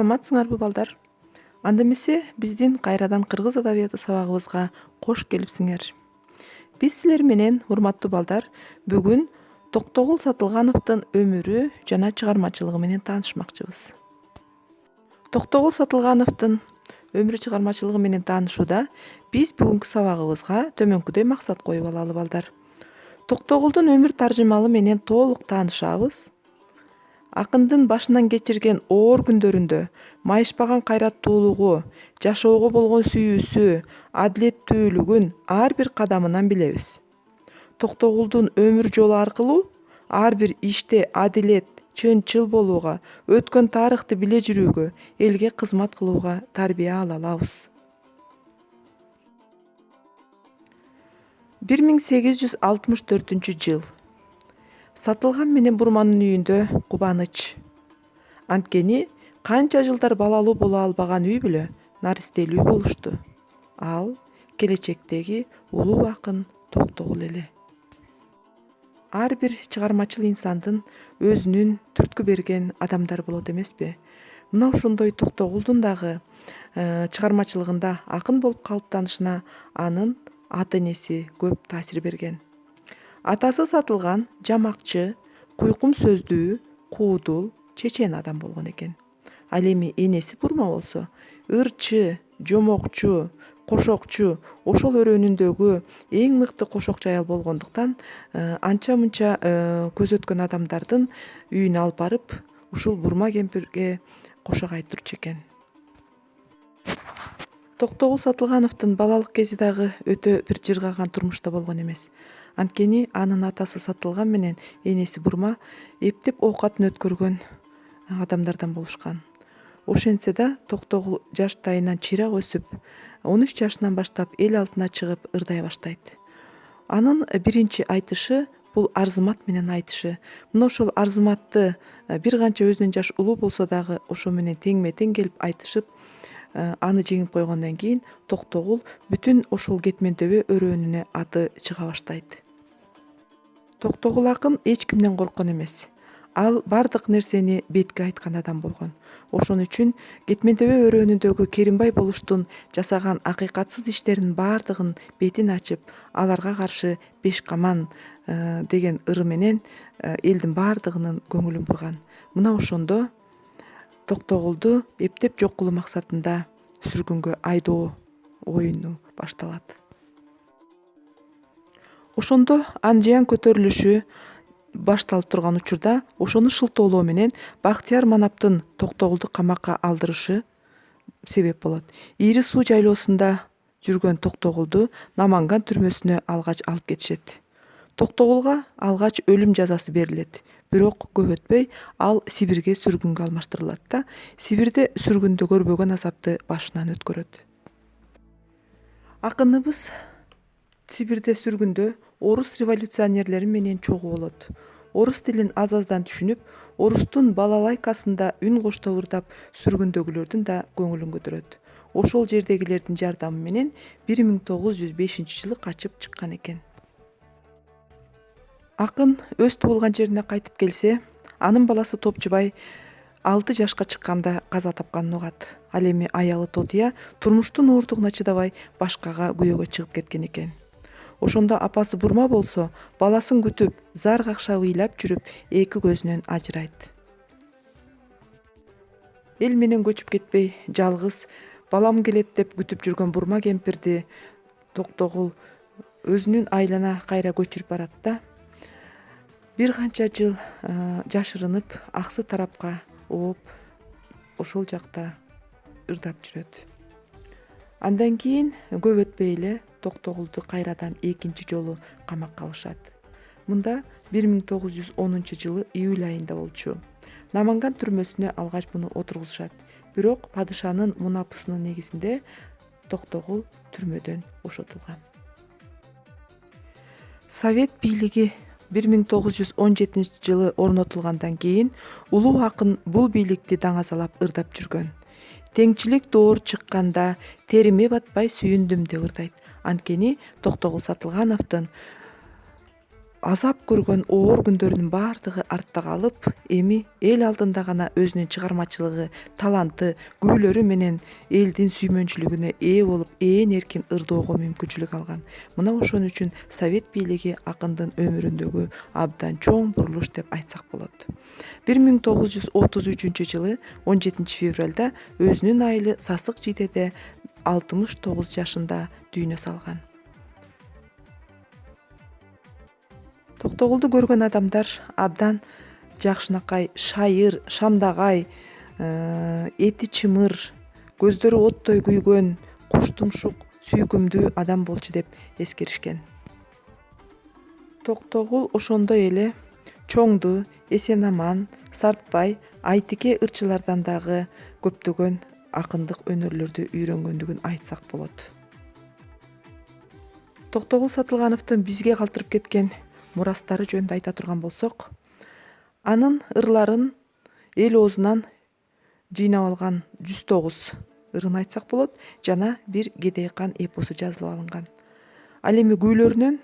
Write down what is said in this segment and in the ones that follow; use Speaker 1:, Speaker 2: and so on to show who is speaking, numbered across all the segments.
Speaker 1: саламатсыңарбы балдар? Анда эмесе биздин кайрадан кыргыз адабияты сабагыбызга кош келипсиңер. Биз силер менен, урматтуу балдар, бүгүн Токтогул Сатылгановдун өмүрү жана чыгармачылыгы менен таанышмакчыбыз. Токтогул Сатылгановдун өмүрү чыгармачылыгы менен таанышууда биз бүгүнкү сабагыбызга төмөнкүдөй максат коюп алалы балдар. Токтогулдун өмүр таржымалы менен толук таанышабыз. Акындын башынан кечирген оор күндөрүндө майышпаган кайраттуулугу, жашоого болгон сүйүүсү, адилеттүүлүгүн ар бир кадамынан билебиз. Токтогулдун өмүр жолу аркылуу ар бир иште адилет, чынчыл болууга, өткөн тарыхты биле жүрүүгө, элге кызмат кылууга тарбия ала алабыз. 1864 жыл. Сатылган менен Бурманын үйүндө кубаныч. Анткени канча жылдар балалуу боло албаган үй бүлө наристелүү болушту. Ал келечектеги улуу акын Токтогул эле. Ар бир чыгармачыл инсандын өзүнүн түрткү берген адамдары болот эмеспи? Мына ошондой Токтогулдун дагы чыгармачылыгында акын болуп калыптанышына анын ата-энеси көп таасир берген. Атасы сатылган, жамакчы, куйкум сөздүү, куудул, чечен адам болгон экен. Ал эми энеси Бурма болсо ырчы, жомокчу, кошокчу, ошол өрөөнүндөгү эң мыкты кошокчу аял болгондуктан анча мынча көз өткөн адамдардын үйүнө алып барып, ушул Бурма кемпирге кошок айтырчу экен. Токтогул Сатылгановдун балалык кези дагы өтө бир жыргаган турмушта болгон эмес. Анткени анын атасы Сатылган менен энеси Бурма эптеп оокатын өткөргөн адамдардан болушкан. Ошентсе да Токтогул жаштайынан чыйрак өсүп, 13 жашынан баштап эл алдына чыгып ырдай баштайт. Анын биринчи айтышы бул Арзымат менен айтышы. Мына ошол Арзыматты бир канча өзүнөн жаш улуу болсо дагы ошо менен теңме тең келип айтышып, аны жеңип койгондон кийин Токтогул бүтүн ошол кетмен төбө өрөөнүнө аты чыга баштайт. Токтогул акын эч кимден корккон эмес. Ал бардык нерсени бетке айткан адам болгон. Ошон үчүн Кетментөбө өрөөнүндөгү Керимбай болуштун жасаган акыйкатсыз иштеринин бардыгын бетин ачып, аларга каршы Бешкаман деген ыры менен элдин бардыгынын көңүлүн бурган. Мына ошондо Токтогулду эптеп жок кылуу максатында сүргүнгө айдоо оюну башталат. Ошондо Анжиян көтөрүлүшү башталып турган учурда ошону шылтоолоо менен Бактияр Манаптын Токтогулду камакка алдырышы себеп болот. Ири суу жайлоосунда жүргөн Токтогулду Наманган түрмөсүнө алгач алып кетишет. Токтогулга алгач өлүм жазасы берилет. Бирок көп өтпөй ал Сибирге сүргүнгө алмаштырылат да, Сибирде сүргүндө көрбөгөн азапты башынан өткөрөт. Акыныбыз Сибирде сүргүндө орус революционерлери менен чогуу болот. Орус тилин аз-аздан түшүнүп, орустун балалайкасында үн коштоп ырдап сүргүндөгүлөрдүн да көңүлүн көтөрөт. Ошол жердегилердин жардамы менен 1905-жылы качып чыккан экен. Акын өз туулган жерине кайтып келсе, анын баласы Топчубай 6 жашка чыкканда каза тапканын угат. Ал эми аялы Тотуя турмуштун уурдугуна чыдабай башкага күйөөгө чыгып кеткен экен. Ошондо апасы Бурма болсо баласын күтүп, зар какшап ыйлап жүрүп, эки көзүнөн ажырайт. Эл менен көчүп кетпей, жалгыз балам келет деп күтүп жүргөн Бурма кемпирди Токтогул өзүнүн айылына кайра көчүрүп барат да, бир канча жыл жашырынып, аксы тарапка ооп, ошол жакта ырдап жүрөт. Андан кийин көп өтпөй эле Токтогулду кайрадан экинчи жолу камакка алышат. Мында 1910-жылы июль айында болчу. Наманган түрмөсүнө алгач муну отургузушат. Бирок падышанын мунапысынын негизинде Токтогул түрмөдөн бошотулган. Совет бийлиги 1917-жылы орнотулгандан кийин улуу акын бул бийликти даңазалап ырдап жүргөн. Теңчилик доор чыкканда териме батпай сүйүндүм деп ырдайт. Анткени Токтогул Сатылгановдун азап көргөн оор күндөрүнүн баардыгы артта калып, эми эл алдында гана өзүнүн чыгармачылыгы, таланты, күүлөрү менен элдин сүймөнчүлүгүнө ээ болуп, ээн эркин ырдоого мүмкүнчүлүк алган. Мына ошон үчүн совет бийлиги акындын өмүрүндөгү абдан чоң бурулуш деп айтсак болот. 1933 жылы 17 февралда өзүнүн айылы Сасык Жидеде 69 жашында дүйнө салган. Токтогулду көргөн адамдар абдан жакшынакай, шайыр, шамдагай, эти чымыр, көздөрү оттой күйгөн, куш тумшук, сүйкүмдүү адам болчу деп эскеришкен. Токтогул ошондой эле Чоңду, Эсен-Аман, Сартбай, Айтике ырчылардан дагы көптөгөн акындык өнөрлөрдү үйрөнгөндүгүн айтсак болот. Токтогул Сатылгановдун бизге калтырып кеткен мурастары жөнүндө айта турган болсок, анын ырларын эл оозунан жыйнап алган 109 ырын айтсак болот, жана бир Кедей кан эпосу жазылып алынган. Ал эми күүлөрүнөн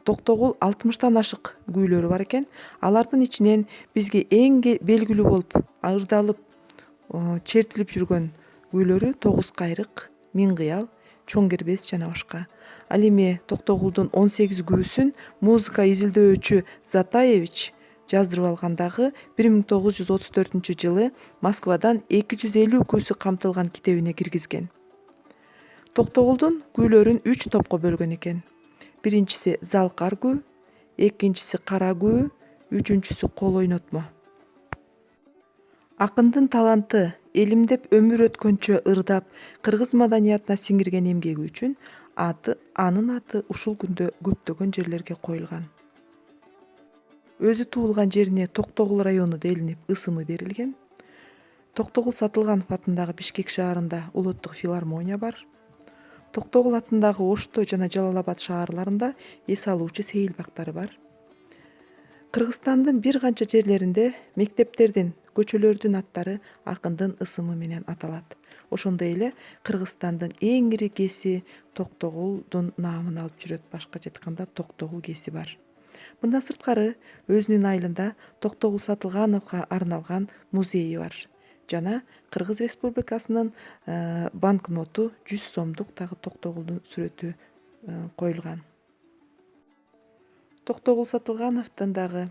Speaker 1: Токтогул 60тан ашык күүлөрү бар экен. Алардын ичинен бизге эң белгилүү болуп, ырдалып, чертилип жүргөн күүлөрү Тогуз кайрык, Миң кыял, Чоң кербез жана башка. Ал эми Токтогулдун 18 күүсүн музыка изилдөөчү Затаевич жаздырып алгандагы 1934 жылы Москвадан 250 күүсү камтылган китебине киргизген. Токтогулдун күүлөрүн 3 топко бөлгөн экен. Биринчиси залкар күү, экинчиси кара күү, үчүнчүсү кол ойнотмо. Акындын таланты элимдеп өмүр өткөнчө ырдап, кыргыз маданиятына сиңирген эмгеги үчүн анын аты ушул күндө көптөгөн жерлерге коюлган. Өзү туулган жерине Токтогул району делинип ысымы берилген. Токтогул Сатылганов атындагы Бишкек шаарында улуттук филармония бар. Токтогул атындагы Ошто жана Жалал Абад шаарларында эс алуучу сейилбактары бар. Кыргызстандын бир канча жерлеринде мектептердин, көчөлөрдүн аттары акындын ысымы менен аталат. Ошондой эле Кыргызстандын эң ири кеси Токтогулдун наамын алып жүрөт. Башкача айтканда Токтогул кеси бар. Мындан сырткары өзүнүн айылында Токтогул Сатылгановго арналган музейи бар. Жана Кыргыз Республикасынын банкноту 100 сомдук дагы Токтогулдун сүрөтү коюлган. Токтогул Сатылгановдун дагы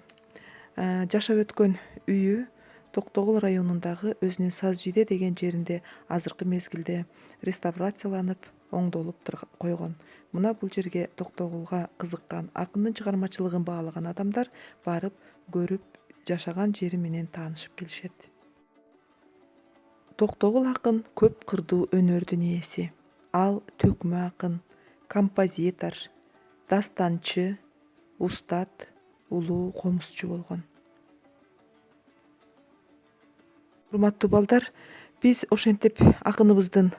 Speaker 1: жашап өткөн үйү Токтогул районундагы өзүнүн Саз Жиде деген жеринде азыркы мезгилде реставрацияланып, оңдолуп койгон. Мына бул жерге Токтогулга кызыккан, акындын чыгармачылыгын баалаган адамдар барып, көрүп, жашаган жери менен таанышып келишет. Токтогул акын көп кырдуу өнөрдүн ээси. Ал төкмө акын, композитор, дастанчы, устат, улуу комузчу болгон. Урматтуу балдар, биз ошентип акыныбыздын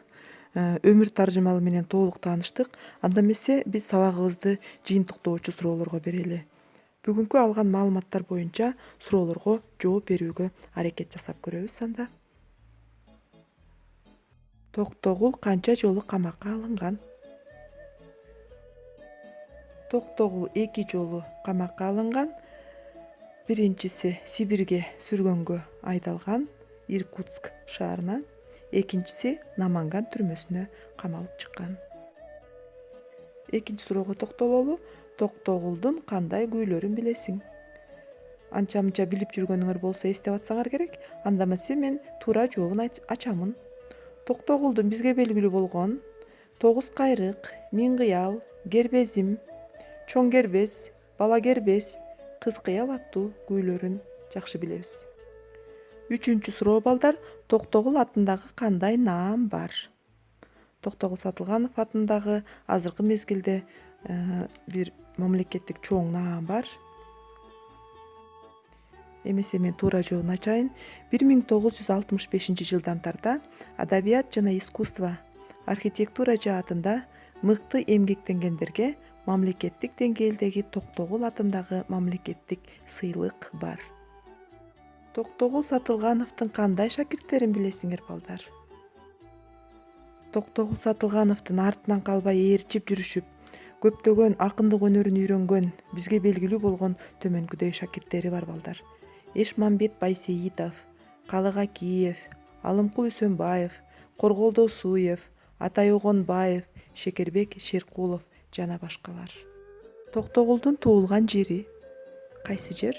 Speaker 1: өмүр таржымалы менен толук тааныштык. Анда эмесе биз сабагыбызды жыйынтыктоочу суроолорго берели. Бүгүнкү алган маалыматтар боюнча суроолорго жооп берүүгө аракет жасап көрөбүз анда. Токтогул канча жолу камакка алынган? Токтогул 2 жолу камакка алынган. Биринчиси Сибирге сүргөнгө айдалган, Иркутск шаарына. Экинчиси Наманган түрмөсүнө камалып чыккан. Экинчи суроого токтололу. Токтогулдун кандай күүлөрүн билесиң? Анча-мынча билип жүргөнүңөр болсо эстеп атсаңар керек. Анда эмесе мен туура жообун ачамын. Токтогулдун бизге белгилүү болгон Тогуз кайрык, Миң кыял, Кербезим, Чоң кербез, Бала кербез, Кыз кыял аттуу күүлөрүн жакшы билебиз. Үчүнчү суроо балдар, Токтогул атындагы кандай наам бар? Токтогул Сатылганов атындагы азыркы мезгилде бир мамлекеттик чоң наам бар. Эмесе мен туура жообун ачайын. 1965 жылдан тарта адабият жана искусство, архитектура жаатында мыкты эмгектенгендерге мамлекеттик деңгээлдеги Токтогул атындагы мамлекеттик сыйлык бар. Токтогул Сатылгановдун кандай шакирттерин билесиңер балдар? Токтогул Сатылгановдун артынан калбай ээрчип жүрүшүп, көптөгөн акындык өнөрүн үйрөнгөн, бизге белгилүү болгон төмөнкүдөй шакирттери бар балдар. Эшмамбет Байсейитов, Калык Акиев, Алымкул Үсөнбаев, Корголдо Сууев, Атай Огонбаев, Шекербек Шеркулов жана башкалар. Токтогулдун туулган жери кайсы жер?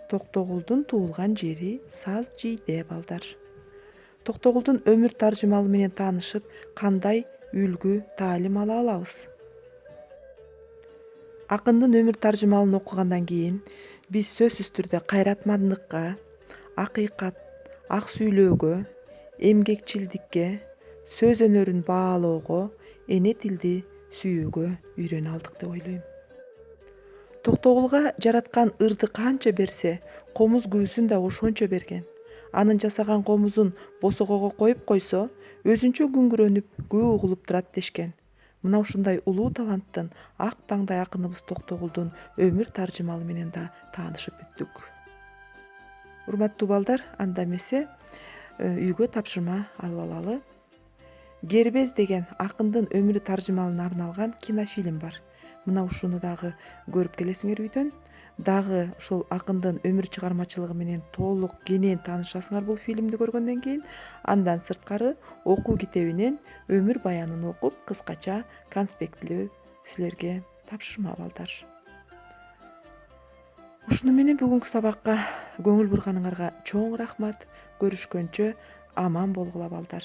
Speaker 1: Токтогулдун туулган жери Саз Жийде балдар. Токтогулдун өмүр таржымалы менен таанышып, кандай үлгү таалим ала алабыз? Акындын өмүр таржымалын окугандан кийин биз сөзсүз түрдө кайратмандыкка, акыйкат, ак сүйлөөгө, эмгекчилдикке, сөз өнөрүн баалоого, эне тилди сүйүүгө үйрөнө алдык деп ойлойм. Токтогулга жараткан ырды канча берсе, комуз күүсүн да ошончо берген. Анын жасаган комузун босогого коюп койсо, өзүнчө күңгүрөнүп, көө угулуп турат дешкен. Мына ушундай улуу таланттын, ак таңдай акыныбыз Токтогулдун өмүр таржымалы менен да таанышып бүттүк. Урматтуу балдар, анда эмесе үйгө тапшырма алып алалы. Гербез деген акындын өмүрү таржымалына арналган кинофильм бар. Мына ушуну дагы көрүп келесиңер үйдөн. Дагы ушул акындын өмүр чыгармачылыгы менен толук кенен таанышасыңар бул фильмди көргөндөн кийин. Андан сырткары окуу китебинен өмүр баянын окуп, кыскача конспектлөө силерге тапшырма балдар. Ушуну менен бүгүнкү сабакка көңүл бурганыңарга чоң рахмат. Көрүшкөнчө аман болгула балдар.